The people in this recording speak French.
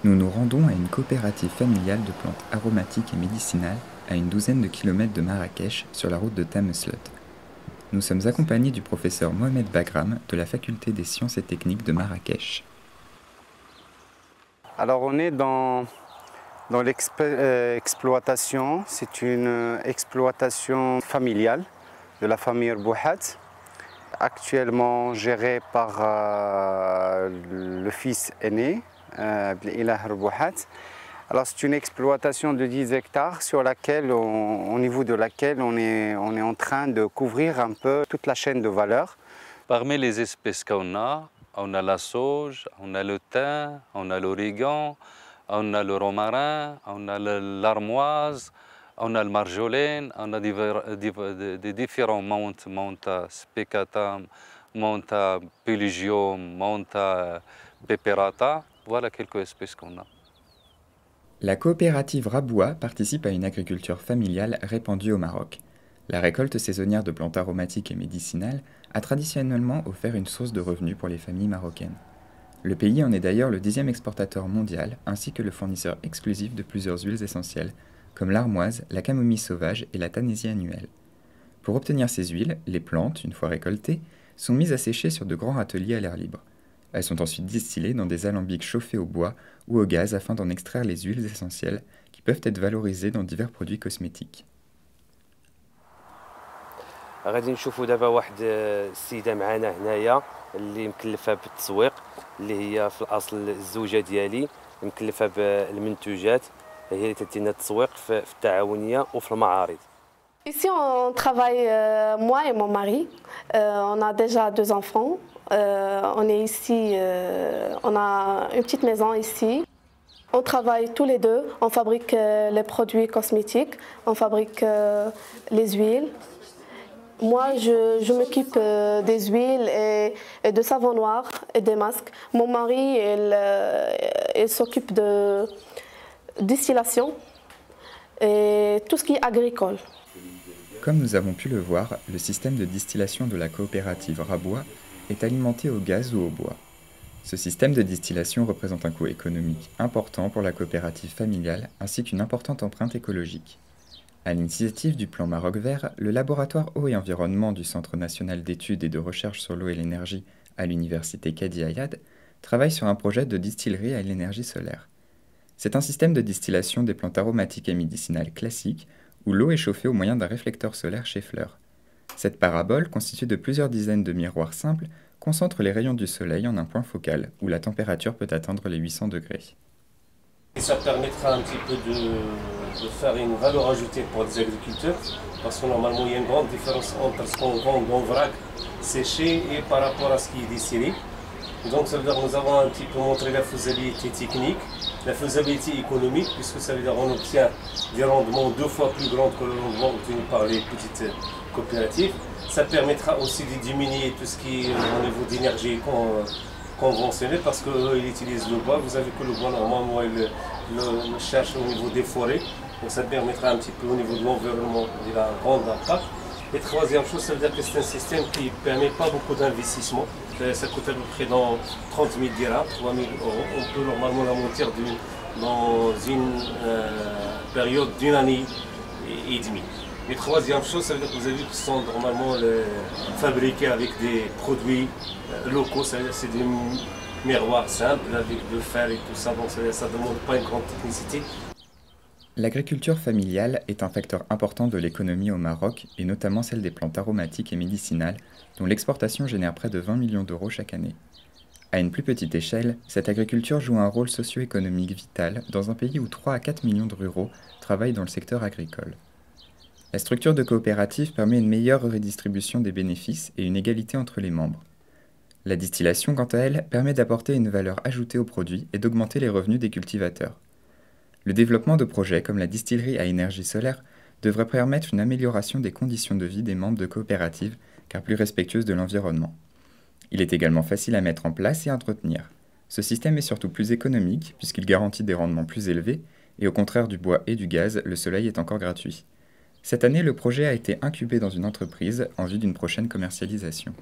Nous nous rendons à une coopérative familiale de plantes aromatiques et médicinales à une douzaine de kilomètres de Marrakech sur la route de Tameslot. Nous sommes accompagnés du professeur Mohamed Bagram de la faculté des sciences et techniques de Marrakech. Alors on est dans l'exploitation, c'est une exploitation familiale de la famille Bouhat, actuellement gérée par le fils aîné, Ilah Bouhat. Alors c'est une exploitation de 10 hectares sur laquelle, au niveau de laquelle on est en train de couvrir un peu toute la chaîne de valeur. Parmi les espèces qu'on a, on a la sauge, on a le thym, on a l'origan, on a le romarin, on a l'armoise, on a le marjolaine, on a des différents menthes, mentha spicatum, mentha pylygium, mentha peperata. Voilà quelques espèces qu'on a. La coopérative Raboua participe à une agriculture familiale répandue au Maroc. La récolte saisonnière de plantes aromatiques et médicinales a traditionnellement offert une source de revenus pour les familles marocaines. Le pays en est d'ailleurs le 10e exportateur mondial, ainsi que le fournisseur exclusif de plusieurs huiles essentielles, comme l'armoise, la camomille sauvage et la tanésie annuelle. Pour obtenir ces huiles, les plantes, une fois récoltées, sont mises à sécher sur de grands râteliers à l'air libre. Elles sont ensuite distillées dans des alambics chauffés au bois ou au gaz afin d'en extraire les huiles essentielles qui peuvent être valorisées dans divers produits cosmétiques. غادي نشوفوا دابا واحد السيده معنا هنايا اللي مكلفه بالتسويق اللي هي في الاصل الزوجه ديالي مكلفه بالمنتوجات هي اللي تدينا التسويق في التعاونيه وفي المعارض. Ici, on travaille, moi et mon mari. On a déjà 2 enfants. On est ici, on a une petite maison ici. On travaille tous les deux. On fabrique les produits cosmétiques, on fabrique les huiles. Moi, je m'occupe des huiles et de savon noir et des masques. Mon mari, il s'occupe de distillation et tout ce qui est agricole. Comme nous avons pu le voir, le système de distillation de la coopérative Raboua est alimenté au gaz ou au bois. Ce système de distillation représente un coût économique important pour la coopérative familiale ainsi qu'une importante empreinte écologique. À l'initiative du plan Maroc Vert, le laboratoire eau et environnement du Centre national d'études et de recherche sur l'eau et l'énergie à l'université Kadi Ayad travaille sur un projet de distillerie à l'énergie solaire. C'est un système de distillation des plantes aromatiques et médicinales classiques où l'eau est chauffée au moyen d'un réflecteur solaire chez Fleur. Cette parabole, constituée de plusieurs dizaines de miroirs simples, concentre les rayons du soleil en un point focal où la température peut atteindre les 800 degrés. Et ça permettra un petit peu de faire une valeur ajoutée pour les agriculteurs, parce que normalement il y a une grande différence entre ce qu'on vend en vrac séché et par rapport à ce qui est distillé. Et donc ça veut dire que nous avons un petit peu montré la faisabilité technique, la faisabilité économique, puisque ça veut dire qu'on obtient des rendements 2 fois plus grands que le rendement obtenu par les petites coopératives. Ça permettra aussi de diminuer tout ce qui est au niveau d'énergie conventionnelle, parce qu'eux ils utilisent le bois. Vous savez que le bois normalement il le cherche au niveau des forêts, donc ça permettra un petit peu au niveau de l'environnement, il a un grand impact. Et troisième chose, ça veut dire que c'est un système qui ne permet pas beaucoup d'investissement. Ça coûte à peu près dans 30 000 dirhams, 3 000 euros. On peut normalement la monter dans une période d'une année et demie. Et troisième chose, ça veut dire que vous avez vu qu'ils sont normalement fabriqués avec des produits locaux, c'est des miroirs simples avec de fer et tout ça, donc ça ne demande pas une grande technicité. L'agriculture familiale est un facteur important de l'économie au Maroc et notamment celle des plantes aromatiques et médicinales dont l'exportation génère près de 20 millions d'euros chaque année. À une plus petite échelle, cette agriculture joue un rôle socio-économique vital dans un pays où 3 à 4 millions de ruraux travaillent dans le secteur agricole. La structure de coopérative permet une meilleure redistribution des bénéfices et une égalité entre les membres. La distillation, quant à elle, permet d'apporter une valeur ajoutée aux produits et d'augmenter les revenus des cultivateurs. Le développement de projets comme la distillerie à énergie solaire devrait permettre une amélioration des conditions de vie des membres de coopératives car plus respectueuses de l'environnement. Il est également facile à mettre en place et à entretenir. Ce système est surtout plus économique puisqu'il garantit des rendements plus élevés et au contraire du bois et du gaz, le soleil est encore gratuit. Cette année, le projet a été incubé dans une entreprise en vue d'une prochaine commercialisation.